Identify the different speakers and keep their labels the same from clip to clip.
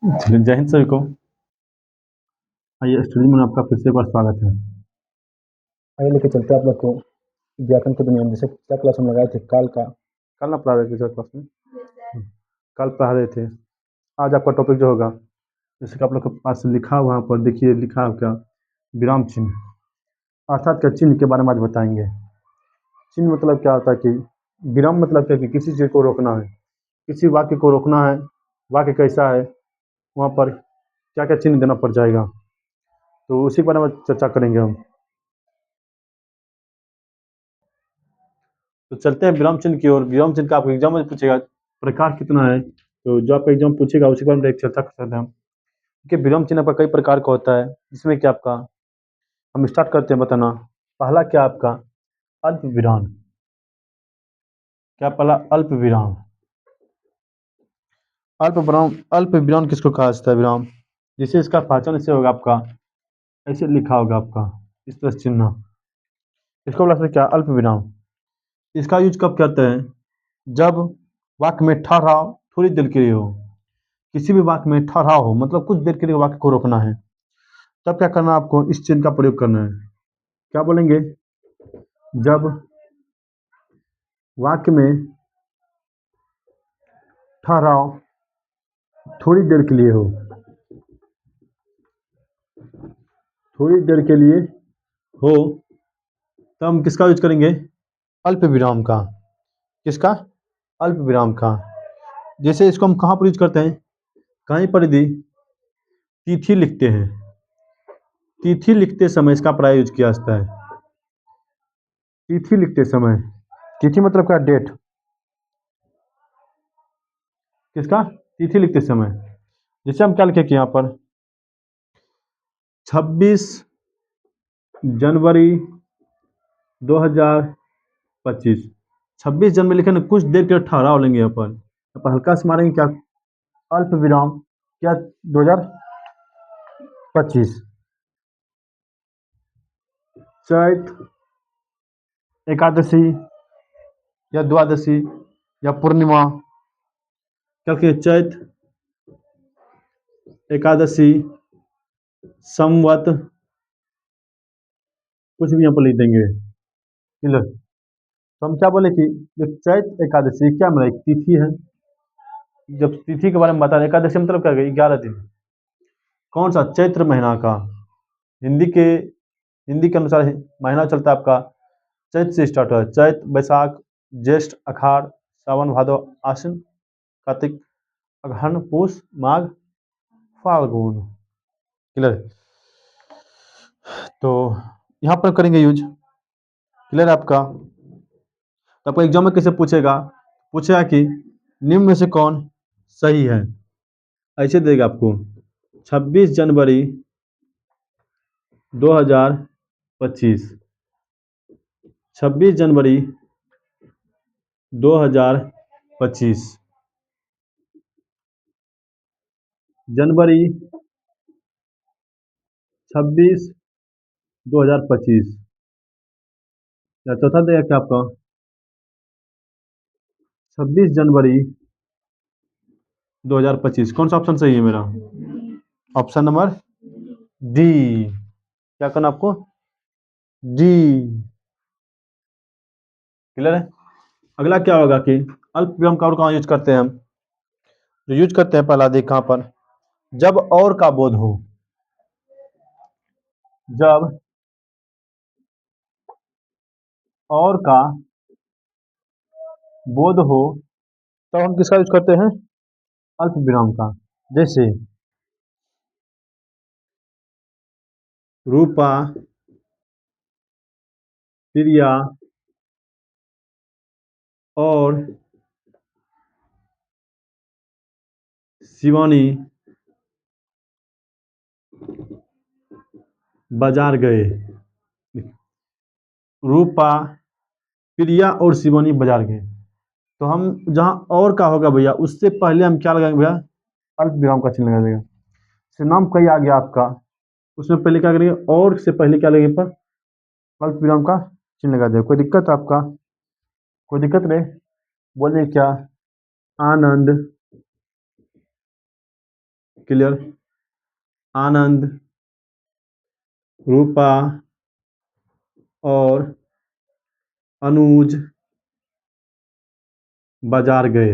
Speaker 1: चलिए, जय हिंद सभी को। आइए स्टडी में आपका फिर से एक बार स्वागत है। आइए लेके चलते हैं आप लोग को व्याकरण के दुनिया में। जैसे क्या क्लास हम लगाए थे कल ना पढ़ा रहे थे सर क्लास में। कल पढ़ा रहे थे। आज आपका टॉपिक जो होगा, जैसे कि आप लोग के पास लिखा हुआ पर देखिए, लिखा है क्या, विराम चिन्ह अर्थात क्या चिन्ह के बारे में आज बताएंगे। चिन्ह मतलब क्या होता है कि विराम मतलब क्या कि किसी चीज़ को रोकना है, किसी वाक्य को रोकना है। वाक्य कैसा है, वहाँ पर क्या क्या चिन्ह देना पड़ जाएगा, तो उसी के बारे में चर्चा करेंगे हम। तो चलते हैं विराम चिन्ह की ओर। विराम चिन्ह का आपको एग्जाम में पूछेगा प्रकार कितना है, तो जो आपका एग्जाम पूछेगा उसी के बारे में एक चर्चा कर सकते हैं हम। देखिए, विराम चिन्ह आपका कई प्रकार का होता है, जिसमें कि आपका हम स्टार्ट करते हैं बताना। पहला क्या आपका अल्प विराम। क्या पहला अल्प विराम। अल्प विराम किसको कहा जाता है विराम, जिसे इसका पहचान ऐसे होगा आपका, ऐसे लिखा होगा आपका इस तरह से चिन्ह। इसको बोला जाता है क्या, अल्प विराम। इसका यूज कब करते हैं, जब वाक्य में ठहराव थोड़ी देर के लिए हो। किसी भी वाक्य में ठहराव हो मतलब कुछ देर के लिए वाक्य को रोकना है, तब क्या करना है आपको, इस चिन्ह का प्रयोग करना है। क्या बोलेंगे, जब वाक्य में ठहराव थोड़ी देर के लिए हो, थोड़ी देर के लिए हो, तब हम किसका यूज करेंगे, अल्प विराम का। किसका, अल्प विराम का। जैसे इसको हम कहाँ पर यूज करते हैं, कहीं पर यदि तिथि लिखते हैं, तिथि लिखते समय इसका प्राय यूज किया जाता है। तिथि लिखते समय, तिथि मतलब क्या, डेट। किसका, तिथि लिखते समय। जैसे हम क्या लिखेंगे यहाँ पर, 26 जनवरी 2025। 26 जनवरी लिखे ना, कुछ देर के ठहराव लेंगे यहाँ पर हल्का से मारेंगे क्या, अल्प विराम, क्या, 2025। चैत एकादशी या द्वादशी या पूर्णिमा, क्या लिखेंगे, चैत एकादशी संवत, कुछ भी यहाँ पर लिख देंगे। क्लियर। तो हम क्या बोले कि जो चैत एकादशी क्या मतलब एक तिथि है। जब तिथि के बारे में बता रहे, एकादशी मतलब क्या, 11 दिन। कौन सा, चैत्र महीना का। हिंदी के हिंदी के अनुसार महीना चलता है आपका, चैत से स्टार्ट हुआ है। चैत, बैसाख, ज्येष्ठ, आषाढ़, सावन, भादव, आश्विन, कार्तिक, अगहन, पूष, माघ, फाल्गुन। क्लियर। तो यहाँ पर करेंगे यूज। क्लियर आपका। तो आपको एग्जाम में कैसे पूछेगा, पूछेगा कि निम्न में से कौन सही है, ऐसे देगा आपको। 26 जनवरी 2025, 26 जनवरी 2025, जनवरी 26 2025। या चौथा देगा क्या आपका, 26 जनवरी 2025। कौन सा ऑप्शन सही है मेरा, ऑप्शन नंबर डी। क्या करना आपको, डी। क्लियर है। अगला क्या होगा कि अल्प विराम का और कहाँ यूज करते हैं हम, जो यूज करते हैं पहला देख कहाँ पर, जब और का बोध हो। जब और का बोध हो, तब हम किसका यूज करते हैं, अल्प विराम का। जैसे रूपा, प्रिया और शिवानी बाजार गए। रूपा, प्रिया और शिवानी बाजार गए। तो हम जहां और का होगा भैया, उससे पहले हम क्या लगाएंगे भैया, अल्प विराम का चिन्ह लगा देगा। जैसे नाम कहीं आ गया आपका, उसमें पहले क्या करेंगे, और से पहले क्या लगेगा पर अल्प विराम का चिन्ह लगा देगा। कोई दिक्कत है आपका, कोई दिक्कत नहीं, बोलिए क्या, आनंद, क्लियर। आनंद, रूपा और अनुज बाजार गए।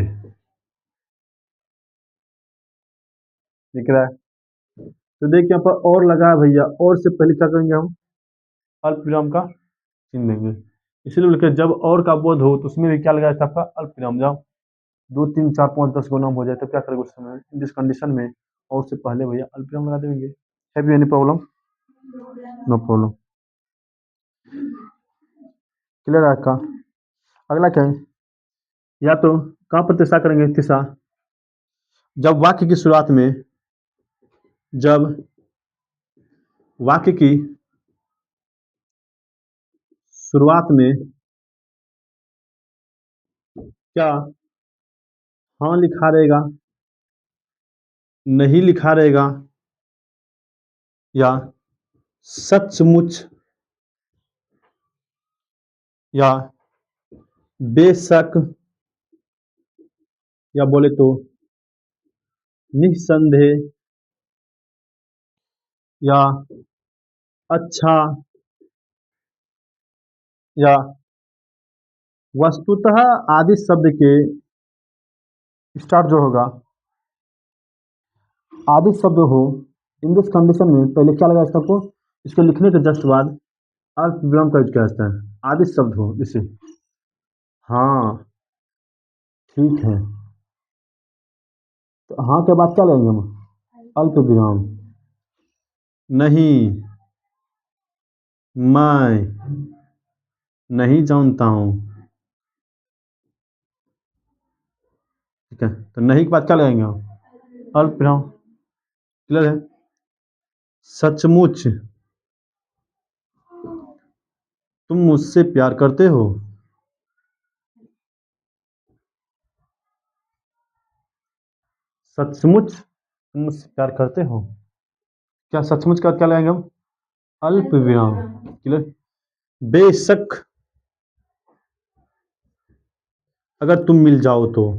Speaker 1: दिख रहा है? तो देखिए यहाँ पर और लगा है भैया, और से पहले क्या करेंगे हम? अल्प विराम का चिन्ह देंगे। इसीलिए लिखे जब और का बोध हो तो उसमें भी क्या लगाया था आपका? अल्प विराम। जाओ 2 3 4 5 10 गुना हो जाए तो क्या करेंगे उस समय? इन दिस कंडीशन में और से पहले भैया अल्प विराम लगा देंगे। Have you any problem? No problem. Clear है आपका? अगला क्या है? या तो कहाँ पर तीसरा करेंगे? तीसरा, जब वाक्य की शुरुआत में, जब वाक्य की शुरुआत में क्या हाँ लिखा रहेगा, नहीं लिखा रहेगा, या सचमुच, या बेशक, या बोले तो निस्संदेह, या अच्छा, या वस्तुतः आदि शब्द के स्टार्ट जो होगा, आदि शब्द हो, इन दिस कंडीशन में पहले क्या लगा इसको? इसके लिखने के जस्ट बाद अल्प विराम का यूज किया जाता है। आदि शब्द हो जैसे हाँ, ठीक है, तो हाँ के बाद क्या लेंगे हम? अल्प विराम। नहीं, मैं नहीं जानता हूँ। ठीक है, तो नहीं के बाद क्या लगाएंगे हम? अल्प विराम। क्लियर है? सचमुच तुम मुझसे प्यार करते हो? सचमुच तुम मुझसे प्यार करते हो? क्या सचमुच का क्या लगाएंगे हम? अल्प विराम। क्लियर? बेशक अगर तुम मिल जाओ तो,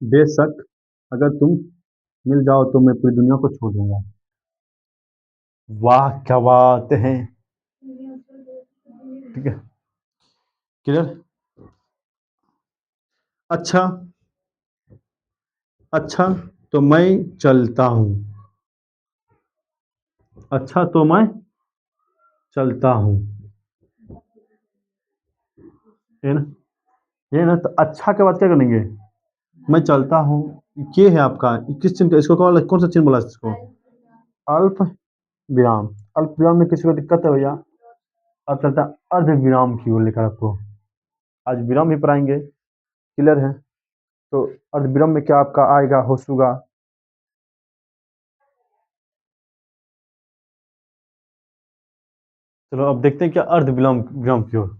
Speaker 1: बेशक अगर तुम मिल जाओ तो मैं पूरी दुनिया को छोड़ दूंगा। वाह क्या बात है। ठीक है, क्लियर। अच्छा, अच्छा तो मैं चलता हूँ। अच्छा तो मैं चलता हूँ। ये ना, ये ना, तो अच्छा के बाद क्या करेंगे? मैं चलता हूँ। ये है आपका किस चिन्ह का? इसको कौन सा चिन्ह बोला इसको? अल्प विराम। अल्प विराम में किसी को दिक्कत है भैया? अब चलता है अर्ध विराम की ओर लेकर आपको। आज विराम ही पढ़ाएंगे। क्लियर है? तो अर्ध विराम में क्या आपका आएगा? होशुगा। चलो अब देखते हैं क्या अर्ध विराम, विराम की ओर।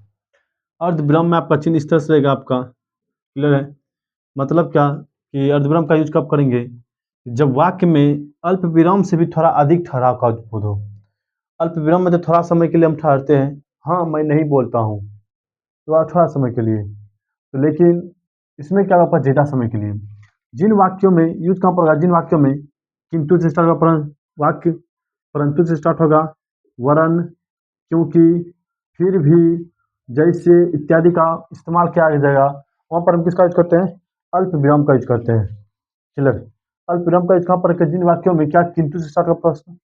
Speaker 1: अर्ध विराम में आपका चिन्ह इस तरह से रहेगा आपका। क्लियर है? मतलब क्या कि अर्धविराम का यूज कब करेंगे? जब वाक्य में अल्प विराम से भी थोड़ा अधिक ठहराव का बोध हो। अल्प विराम में तो थोड़ा समय के लिए हम ठहरते हैं, हाँ मैं नहीं बोलता हूँ, तो थोड़ा समय के लिए, तो लेकिन इसमें क्या होगा? ज्यादा समय के लिए। जिन वाक्यों में यूज कहाँ पर होगा? जिन वाक्यों में किंतु से स्टार्ट होगा, वाक्य परंतु से स्टार्ट होगा, वरन, क्योंकि, फिर भी, जैसे इत्यादि का इस्तेमाल किया जाएगा, वहां पर हम किसका यूज करते हैं? अल्प विराम का यूज करते हैं। क्लियर? अल्प विराम का यूज कहाँ पर? जिन वाक्यों में क्या किंतु से स्टार्ट का प्रश्न,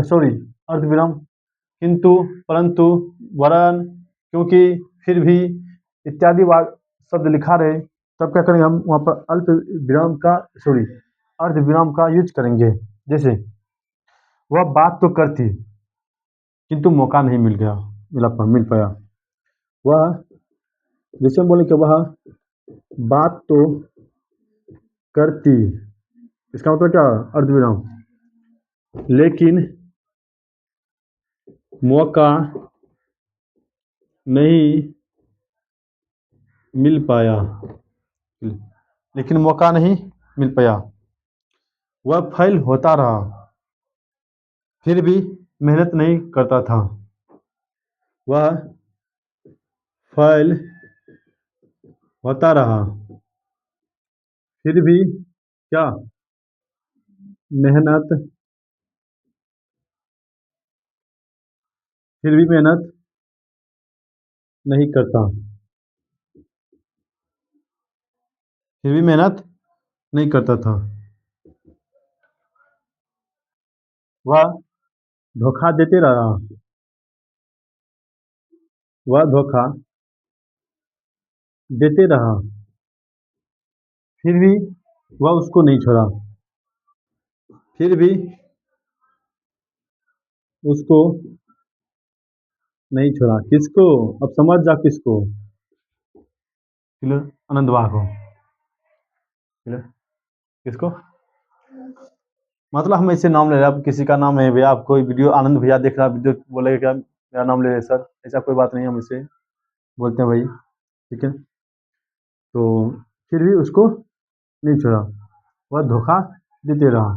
Speaker 1: सॉरी, अर्ध विराम, किंतु, परंतु, वरन, क्योंकि, फिर भी इत्यादि शब्द लिखा रहे, तब क्या करेंगे हम? वहां पर अल्प विराम का, सॉरी, अर्ध विराम का यूज करेंगे। जैसे वह बात तो करती किंतु मौका नहीं मिल गया, मिल पाया। वह, जैसे हम बोले कि वह बात तो करती, इसका मतलब क्या? अर्ध विराम। लेकिन मौका नहीं मिल पाया, लेकिन मौका नहीं मिल पाया। वह फेल होता रहा, फिर भी मेहनत नहीं करता था। वह फेल होता रहा, फिर भी क्या मेहनत फिर भी मेहनत नहीं करता। फिर भी मेहनत नहीं करता था। वह धोखा देते रहा। वह धोखा देते रहा। फिर भी वह उसको नहीं छोड़ा। फिर भी उसको नहीं छोड़ा। किसको? अब समझ जा किसको। क्लियर? आनंद वाह को। क्लियर? किसको? मतलब हम ऐसे नाम ले रहे हैं, अब किसी का नाम है भैया, आप कोई वीडियो आनंद भैया देख रहा है, वीडियो बोलेगा क्या मेरा नाम ले रहे सर, ऐसा कोई बात नहीं, हम इसे बोलते हैं भाई। ठीक है? तो फिर भी उसको नहीं छोड़ा। वह धोखा देते रहा।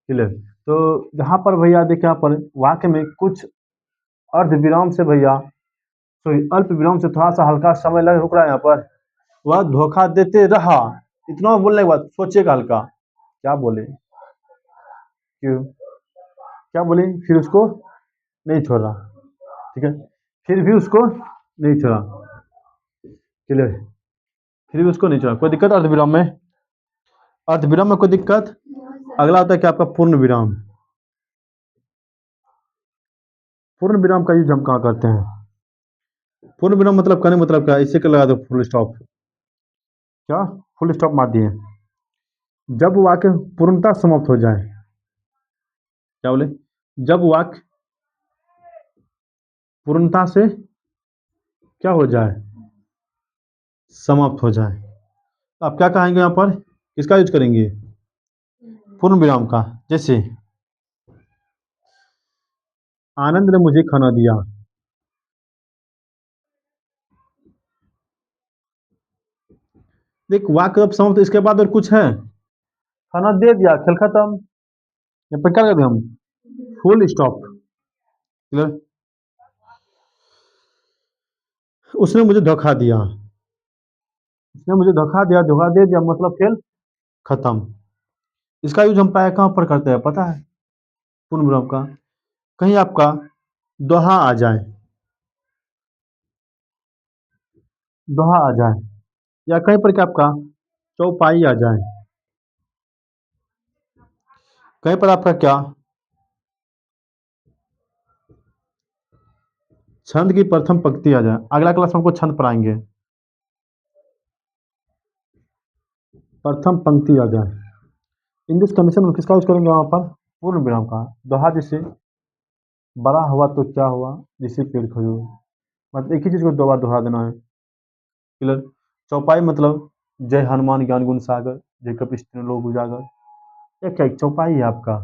Speaker 1: क्लियर? तो यहाँ पर भैया देखिए, यहाँ पर वाक्य में कुछ अर्ध विराम से भैया, सॉरी अल्प विराम से थोड़ा सा हल्का समय लग रुक रहा है यहाँ पर। वह धोखा देते रहा। इतना बोलने के बाद सोचिएगा हल्का, क्या बोले, क्यों, क्या बोले, फिर उसको नहीं छोड़ा। ठीक है? फिर भी उसको नहीं छोड़ा। क्लियर? फिर भी उसको नहीं छोड़ा। कोई दिक्कत अर्धविराम में? अर्धविराम में कोई दिक्कत? अगला होता है क्या आपका पूर्ण विराम। पूर्ण विराम का यूज हम कहाँ करते हैं? पूर्ण विराम मतलब कहने मतलब क्या, इसे क्या लगा दो फुल स्टॉप। क्या फुल स्टॉप मार दिए? जब वाक्य पूर्णता समाप्त हो जाए। क्या बोले? जब वाक्य पूर्णता से क्या हो जाए, समाप्त हो जाए। तो आप क्या कहेंगे यहाँ पर, किसका यूज करेंगे? पूर्ण विराम का। जैसे आनंद ने मुझे खाना दिया। देख वाक्य अब समाप्त, इसके बाद और कुछ है? खाना दे दिया, खेल खत्म। यहाँ पर क्या करते हैं हम? Full stop. क्लियर? उसने मुझे धोखा दिया। उसने मुझे धोखा दिया, धोखा दे दिया मतलब खेल खत्म। इसका यूज हम प्राय कहाँ पर करते हैं पता है? पूर्ण विराम का, कहीं आपका दोहा आ जाए, दोहा आ जाए, या कहीं पर क्या आपका चौपाई आ जाए, कहीं पर आपका क्या छंद की प्रथम पंक्ति आ जाए। अगला क्लास में हमको छंद पढ़ाएंगे। प्रथम पंक्ति आ जाए, इन दिस कंडीशन में किसका यूज करेंगे वहां पर? पूर्ण विराम का। दोहा जैसे बड़ा हुआ तो क्या हुआ, जिसे पेड़ खजूर, मतलब एक ही चीज को दो बार दोहरा देना है। क्लियर? चौपाई मतलब जय हनुमान ज्ञान गुण सागर, जय कपीश तीनों लोक उजागर। ये क्या एक चौपाई है आपका।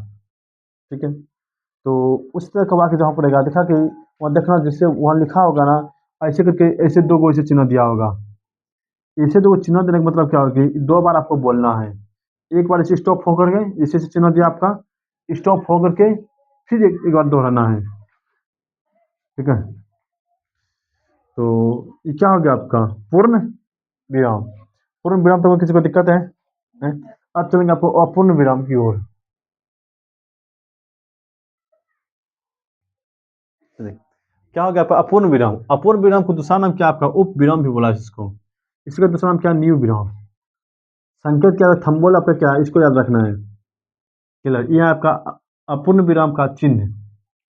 Speaker 1: ठीक है? तो उस तरह का वाक्य जहाँ पड़ेगा, देखा कि वहाँ देखना जिससे वहाँ लिखा होगा ना, ऐसे करके ऐसे दो गो ऐसे चिन्ह दिया होगा। ऐसे दो चिन्ह देने का मतलब क्या होगा कि दो बार आपको बोलना है। एक बार इसे स्टॉप होकर के, जैसे से चिन्ह दिया आपका, स्टॉप होकर के फिर एक बार दोहराना है। ठीक है? तो ये क्या हो गया आपका पूर्ण विराम। पूर्ण विराम तक किसी को दिक्कत है? अब चलेंगे आपको अपूर्ण विराम की ओर। क्या हो गया आपका अपूर्ण विराम। अपूर्ण विराम को दूसरा नाम क्या आपका उप विराम भी बोला है इसको। इसका दूसरा नाम क्या है? न्यू विराम। संकेत क्या है? थंबोल आपका क्या है, इसको याद रखना है। क्लियर? ये आपका अपूर्ण विराम का चिन्ह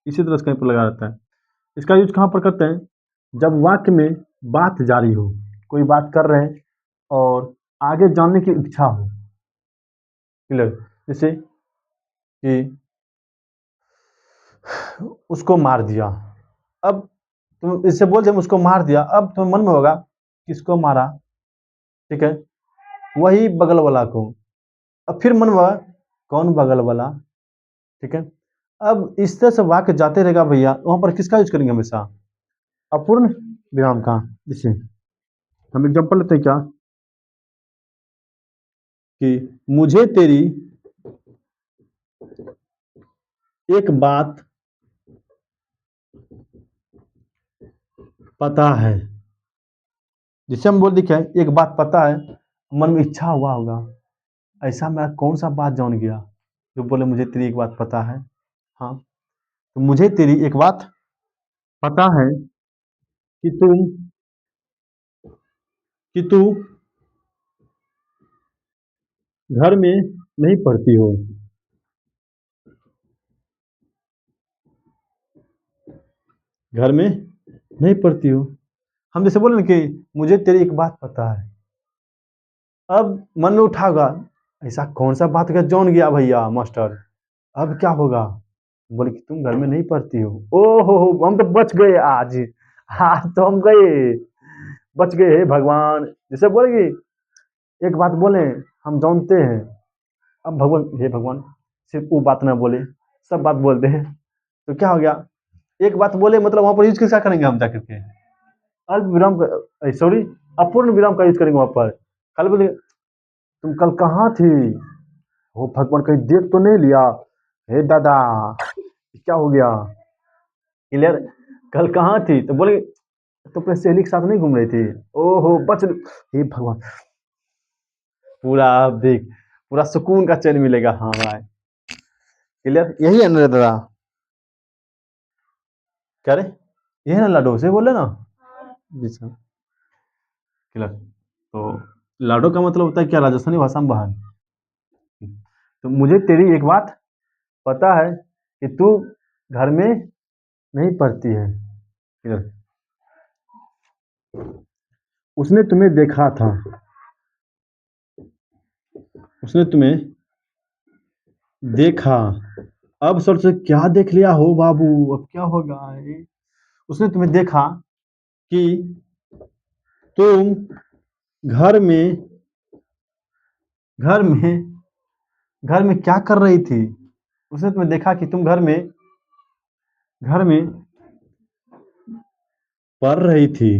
Speaker 1: इसी तरह से कहीं पर लगा रहता है। इसका यूज कहाँ पर करते हैं? जब वाक्य में बात जारी हो, कोई बात कर रहे हैं और आगे जानने की इच्छा हो। क्लियर? जैसे कि उसको मार दिया। अब तुम इससे बोल जब उसको मार दिया, अब तुम्हें मन में होगा किसको मारा। ठीक है? वही बगल वाला को। अब फिर मन में होगा कौन बगल वाला। ठीक है? अब इस तरह से वाक्य जाते रहेगा भैया, वहां पर किसका यूज करेंगे हमेशा? अपूर्ण विराम का। जैसे हम एग्जाम्पल लेते हैं क्या, कि मुझे तेरी एक बात पता है। जिसे हम बोल दिखे एक बात पता है, मन में इच्छा हुआ होगा ऐसा मेरा कौन सा बात जान गया जो बोले मुझे तेरी एक बात पता है। हाँ, तो मुझे तेरी एक बात पता है कि तू घर में नहीं पढ़ती हो। घर में नहीं पढ़ती हो। हम जैसे बोले ना कि मुझे तेरी एक बात पता है। अब मन में उठा होगा, ऐसा कौन सा बात का जौन गया भैया मास्टर, अब क्या होगा। बोले कि तुम घर में नहीं पढ़ती हो। ओ हो, हम तो बच गए आज। आज तो हम गए, बच गए हे भगवान। जैसे बोले कि एक बात बोले, हम जानते हैं। अब भगवान, हे भगवान, सिर्फ वो बात ना बोले, सब बात बोल दे तो क्या हो गया। एक बात बोले मतलब वहां पर यूज क्या करेंगे हम जाकर के, अल्प विराम का, सॉरी, अपूर्ण विराम का यूज करेंगे वहां पर। कल बोले तुम कल कहाँ थी। वो भगवान कहीं देख तो नहीं लिया। हे दादा, क्या हो गया। क्लियर। कल कहाँ थी तो बोले तो अपने सहेली के साथ नहीं घूम रही थी। ओहो बच, हे भगवान, पूरा अब देख, पूरा सुकून का चैन मिलेगा। हाँ भाई, क्लियर, यही है ना दादा। क्या रे, यही है ना लाडो से बोले ना। जी सर। क्लियर। तो लाडो का मतलब होता है क्या, राजस्थानी भाषा में बहन। तो मुझे तेरी एक बात पता है कि तू घर में नहीं पढ़ती है। क्लियर। उसने तुम्हें देखा था। उसने तुम्हें देखा। अब सर से क्या देख लिया हो बाबू, अब क्या होगा ये? उसने तुम्हें देखा कि तुम घर में घर में घर में क्या कर रही थी। उसने तुम्हें देखा कि तुम घर में पढ़ रही थी।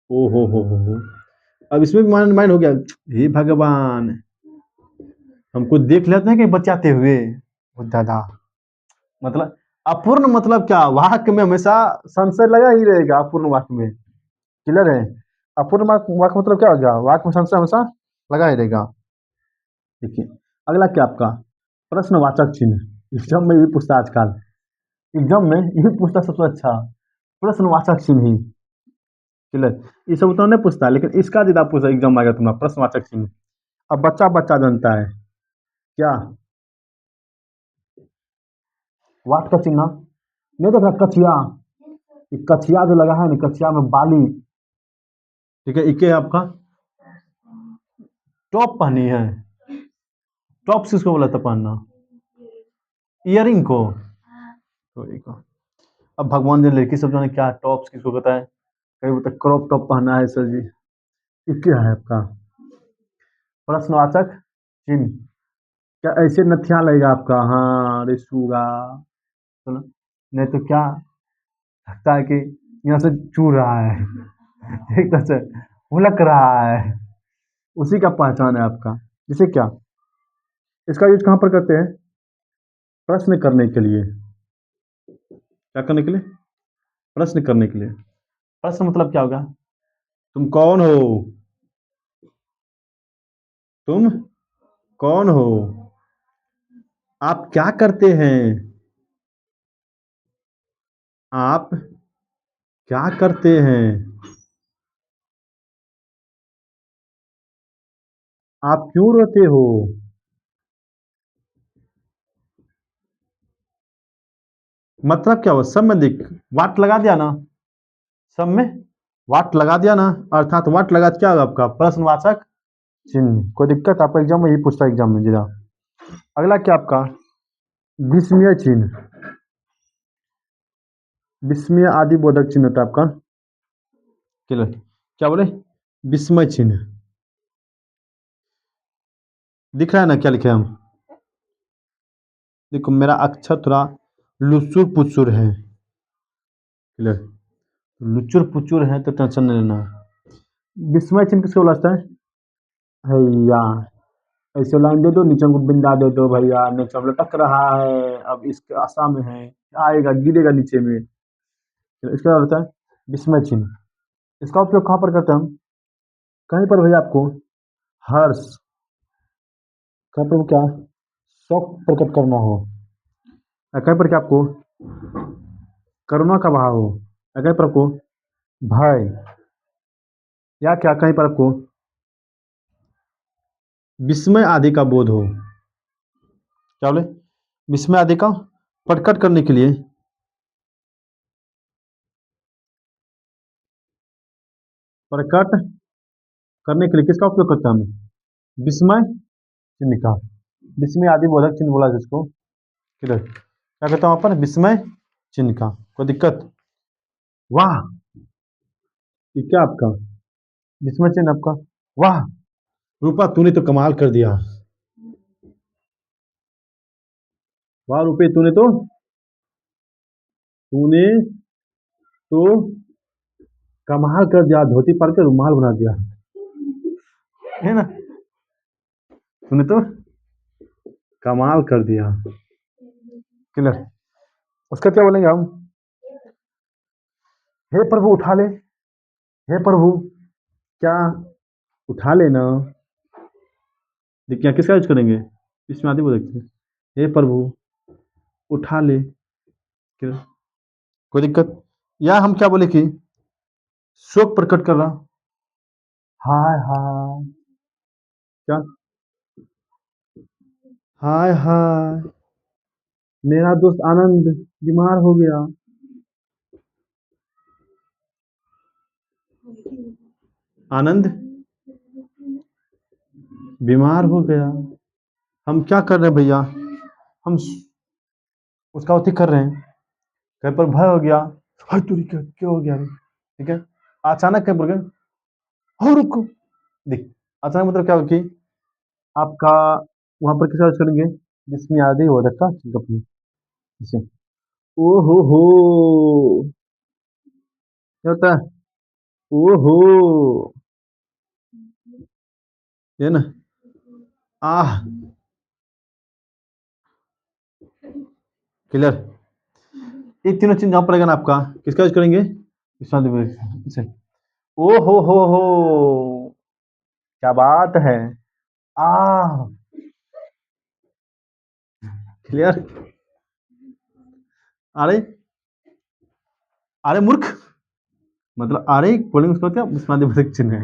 Speaker 1: ओ हो। अब इसमें भी माइंड माइंड हो गया, हे भगवान, हमको देख लेते हैं कि बचाते हुए। ओ दादा, मतलब अपूर्ण मतलब क्या, वाक्य में हमेशा संशय लगा ही रहेगा अपूर्ण वाक्य में। क्लियर है। अपूर्ण वाक्य मतलब क्या हो गया, वाक्य में संशय हमेशा लगा ही रहेगा। देखिए, अगला क्या आपका, प्रश्नवाचक चिन्ह। एग्जाम में ये पूछता है आजकल, एग्जाम में ये पूछता सबसे अच्छा, प्रश्नवाचक चिन्ह ही। क्लियर। ये सब तो नहीं पूछता, लेकिन इसका ज्यादा पूछता एग्जाम में आएगा तुम्हारा, प्रश्नवाचक चिन्ह। अब बच्चा बच्चा जानता है क्या, वाट का चिन्ह नहीं देख रहा, कछिया। ये कछिया जो लगा है ना, कछिया में बाली। ठीक है, इके आपका टॉप पहनी है। टॉप किसको बोला था पहनना, इयरिंग को। तो एक, अब भगवान ने लड़की सब जाने क्या टॉप्स किसको कहता है। कहीं बोलते क्रॉप टॉप पहना है सर जी। ये क्या है आपका, प्रश्नवाचक चिन्ह। क्या ऐसे नथिया लगेगा आपका, हाँ अरे सूगा। चलो, नहीं तो क्या लगता है कि यहाँ से चू रहा है, एक तरह से हुलक रहा है। उसी का पहचान है आपका। जिसे क्या, इसका यूज कहाँ पर करते हैं, प्रश्न करने के लिए। क्या करने के लिए, प्रश्न करने के लिए। प्रश्न मतलब क्या होगा, तुम कौन हो, तुम कौन हो, आप क्या करते हैं, आप क्या करते हैं, आप क्यों रोते हो। मतलब क्या हुआ, सब में देख वाट लगा दिया ना, सब में वाट लगा दिया ना, अर्थात वाट लगा तो क्या होगा आपका, प्रश्नवाचक चिन्ह। कोई दिक्कत, आपका एग्जाम में यही पूछता है एग्जाम में जरा। अगला क्या आपका, विस्मय चिन्ह। विस्मय आदि बोधक चिन्ह होता है आपका। क्लियर। क्या बोले, विस्मय चिन्ह। दिख रहा है ना क्या लिखे हम, देखो मेरा अक्षर थोड़ा लुचुर पुचुर है। क्लियर। लुचुर पुचुर है तो टेंशन नहीं लेना। विस्मय चिन्ह किसको बोलता है, भैया ऐसे लाइन दे दो, नीचे को बिंदा दे दो भैया, नीचे हम लटक रहा है, अब इसके आशा में है, आएगा गिरेगा नीचे में। तो इसका क्या होता है, विस्मय चिन्ह। इसका उपयोग कहाँ पर करते हैं हम, कहीं पर भैया आपको हर्ष, कहीं पर क्या शौक प्रकट करना हो, या कहीं पर क्या आपको करुणा का भाव हो, या कहीं पर आपको भय, या क्या कहीं पर आपको विस्मय आदि का बोध हो। क्या बोले? विस्मय आदि का प्रकट करने के लिए, प्रकट करने के लिए किसका उपयोग करते हैं हम? विस्मय चिन्ह का। विस्मय आदि बोधक चिन्ह बोला जिसको, किधर क्या कहता हूँ वहां पर? विस्मय चिन्ह का। कोई दिक्कत? वाह, ये क्या आपका विस्मय चिन्ह आपका? वाह रूपा, तूने तो कमाल कर दिया। वाह रूपे, तूने तो कमाल कर दिया, धोती पहन के रुमाल बना दिया, है ना? तूने तो कमाल कर दिया। क्लियर? उसका क्या बोलेंगे हम? हे प्रभु उठा ले, हे प्रभु क्या उठा लेना। देखिए किसका यूज करेंगे? इसमें आदि बोल सकते हैं, हे प्रभु उठा ले। क्लियर? कोई दिक्कत? या हम क्या बोले कि शोक प्रकट कर रहा, हाय हाय, क्या हाय हाय, मेरा दोस्त आनंद बीमार हो गया। आनंद बीमार हो गया। हम क्या कर रहे हैं भैया? हम उसका अति कर रहे हैं। कहीं पर भय हो गया, हाय तुरी क्या क्या हो गया रे? ठीक है, अचानक कहीं पर गए, हो रुको। देख, अचानक मतलब क्या हो कि आपका वहां पर किसका यूज करेंगे? जिसमें आदि हो रखा अपने जैसे, ओ हो, क्या होता है? ओ हो, ये ना, आह। क्लियर? ये तीनों चीज जहां पड़ेगा ना आपका, किसका यूज करेंगे? इसे, ओ हो, क्या बात है, आह। क्लियर? अरे अरे मूर्ख, मतलब अरे बोलेंगे उसको क्या? विस्मादिबोधक चिन्ह है,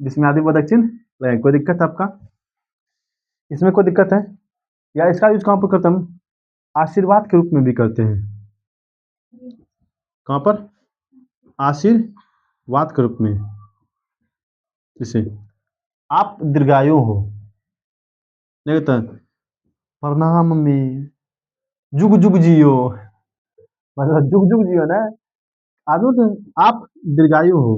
Speaker 1: विस्मादिबोधक चिन्ह लगे। कोई दिक्कत है आपका? इसमें कोई दिक्कत है? या इसका यूज कहाँ पर करते हैं हम? आशीर्वाद के रूप में भी करते हैं। कहाँ पर? आशीर्वाद के रूप में। जैसे आप दीर्घायु हो, नहीं कहता प्रणाम मम्मी, जुग जुग जियो, मतलब जुग जुग जियो ना। आदमी तो आप दीर्घायु हो,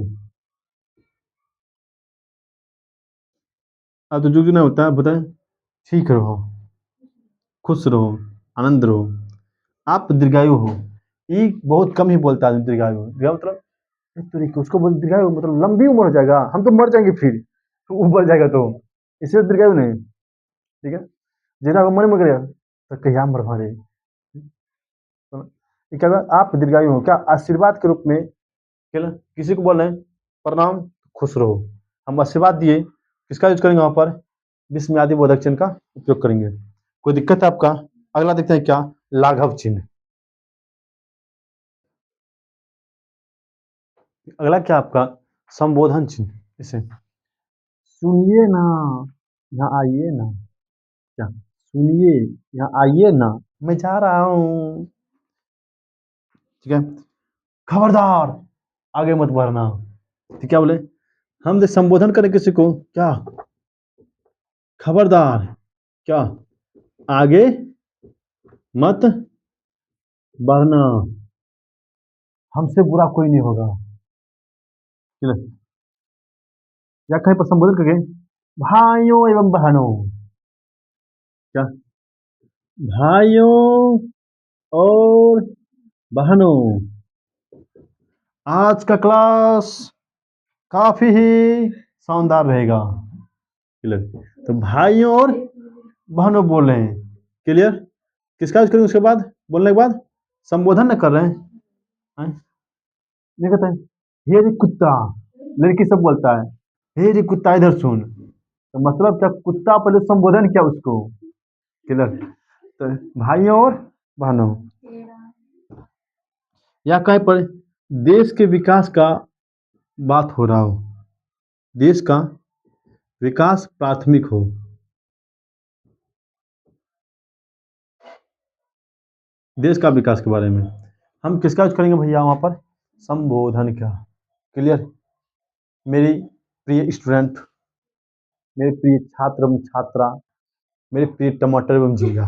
Speaker 1: अब तो जुग जुग नहीं होता है, बताए ठीक रहो, खुश रहो, आनंद रहो, आप दीर्घायु हो। ये बहुत कम ही बोलता है दीर्घायु। दीर्घायु मतलब इस तरीके के, उसको बोल दीर्घायु मतलब लंबी उम्र हो जाएगा, हम तो मर जाएंगे फिर तो ऊपर जाएगा तो, इसलिए दीर्घायु नहीं। ठीक है, जितना को मन में करेगा तो कहीं मर मारे। तो ये क्या होगा? आप दीर्घायु हो, क्या आशीर्वाद के रूप में क्या किसी को बोल रहे हैं प्रणाम, खुश रहो, हम आशीर्वाद दिए, किसका यूज करेंगे वहां पर? विस्मय आदि बोधक चिन्ह का उपयोग करेंगे। कोई दिक्कत है आपका? अगला देखते हैं क्या, लाघव चिन्ह। अगला क्या आपका? संबोधन चिन्ह। इसे सुनिए ना, यहाँ आइए ना, क्या सुनिए, यहाँ आइए ना, मैं जा रहा हूँ। ठीक है, खबरदार आगे मत बढ़ना। ठीक है, बोले हम जब संबोधन करें किसी को, क्या खबरदार, क्या आगे मत बढ़ना, हमसे बुरा कोई नहीं होगा। ठीक है? या कहीं पर संबोधन करके भाइयों एवं बहनों, क्या भाइयों और बहनों, आज का क्लास काफी ही शानदार रहेगा। क्लियर? तो भाइयों और बहनों बोल रहे हैं। क्लियर? किसका यूज करेंगे उसके बाद, बोलने के बाद? संबोधन न कर रहे हैं। नहीं कहते हैं हे रे कुत्ता, लड़की सब बोलता है हे रे कुत्ता इधर सुन, तो मतलब क्या, कुत्ता पहले संबोधन किया उसको। क्लियर। तो भाइयों और बहनों, या कहीं पर देश के विकास का बात हो रहा हो, देश का विकास प्राथमिक हो, देश का विकास के बारे में हम किसका यूज करेंगे भैया वहां पर? संबोधन का। क्लियर। मेरी प्रिय स्टूडेंट, मेरे प्रिय छात्र एवं छात्रा, मेरे प्रिय टमाटर एवं झींगा।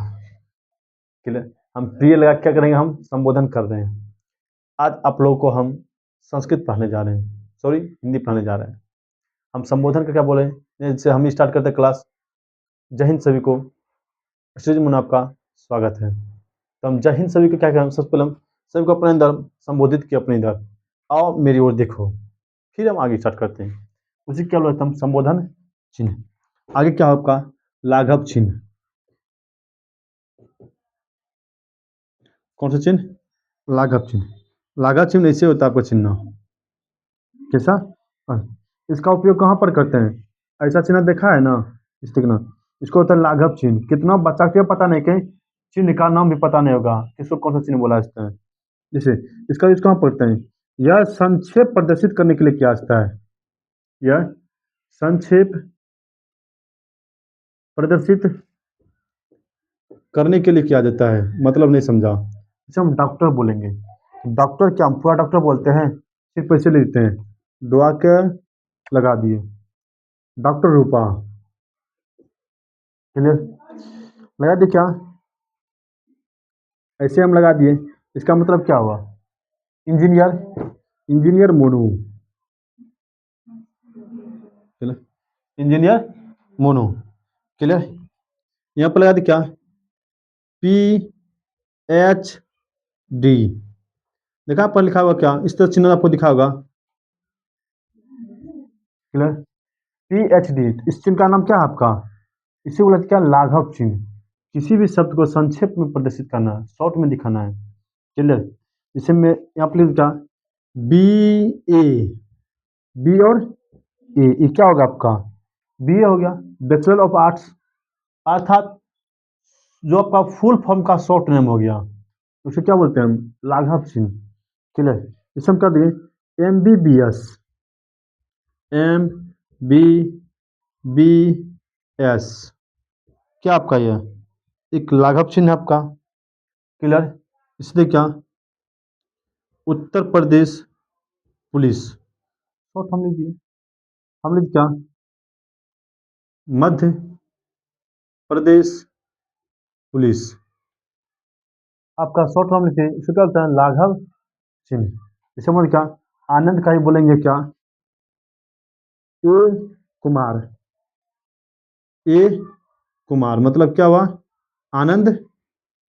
Speaker 1: क्लियर। हम प्रिय लगा क्या करेंगे, हम संबोधन कर रहे हैं। आज आप लोगों को हम संस्कृत पढ़ने जा रहे हैं, सॉरी हिंदी पढ़ने जा रहे हैं। हम संबोधन का क्या बोले, जैसे हम स्टार्ट करते हैं क्लास। जय हिंद सभी को, स्टेज में आपका स्वागत है। तो हम जय हिंद सभी को क्या करें, सबसे पहले हम सभी को अपने अंदर संबोधित किया, अपने इधर आओ मेरी ओर देखो, फिर हम आगे स्टार्ट करते हैं। उसी क्या बोलते हम, संबोधन चिन्ह। आगे क्या आपका, लाघव चिन्ह। कौन सा चिन्ह? लाघव चिन्ह। लाघव चिन्ह ऐसे होता है आपका चिन्ह। कैसा? हाँ। इसका उपयोग कहाँ पर करते हैं? ऐसा चिन्ह देखा है ना, इस देखना, इसको होता है लाघव चिन्ह। कितना बच्चा के पता नहीं, कहीं चिन्ह का नाम भी पता नहीं होगा, किसको कौन सा चिन्ह बोला जाता है। जैसे इसका यूज कहाँ पढ़ते हैं? यह संक्षेप प्रदर्शित करने के लिए किया जाता है। यह संक्षेप प्रदर्शित करने के लिए किया जाता है, मतलब नहीं समझा। जैसे हम डॉक्टर बोलेंगे, डॉक्टर क्या, हम पूरा डॉक्टर बोलते हैं, सिर्फ पैसे ले लेते हैं, दुआ के लगा दिए डॉक्टर रूपा। क्लियर। लगा दिए क्या, ऐसे हम लगा दिए। इसका मतलब क्या हुआ? Engineer, engineer Monu. Clear. Engineer Monu. Clear. यहाँ पर लगा दिए क्या, पी एच डी। देखा पर लिखा हुआ क्या, इस तरह चिन्ह आपको दिखा होगा। क्लियर। पी एच डी, इस चिन्ह का नाम क्या है आपका? इसी को क्या, लाघव चिन्ह। किसी भी शब्द को संक्षेप में प्रदर्शित करना है, शॉर्ट में दिखाना है। क्लियर। जैसे मैं यहाँ पर लिख क्या, बी ए, बी और ए क्या होगा आपका? बी ए हो गया, बैचलर ऑफ आर्ट्स, अर्थात जो आपका फुल फॉर्म का शॉर्ट नेम हो गया, उसे क्या बोलते हैं हम? लाघव चिन्ह। क्लियर। इसे हम क्या दिए, M B B S, M B B S, क्या आपका यह एक लाघव चिन्ह है आपका। क्लियर। इसलिए क्या, उत्तर प्रदेश पुलिस, शॉर्ट हम लिख दिए। हम लिख क्या, मध्य प्रदेश पुलिस, आपका शॉर्ट फॉर्म लिखिए। इसे क्या बोलते हैं, लाघव चिन्ह। इसे मतलब क्या, आनंद का ही बोलेंगे क्या, ए कुमार। ए कुमार मतलब क्या हुआ, आनंद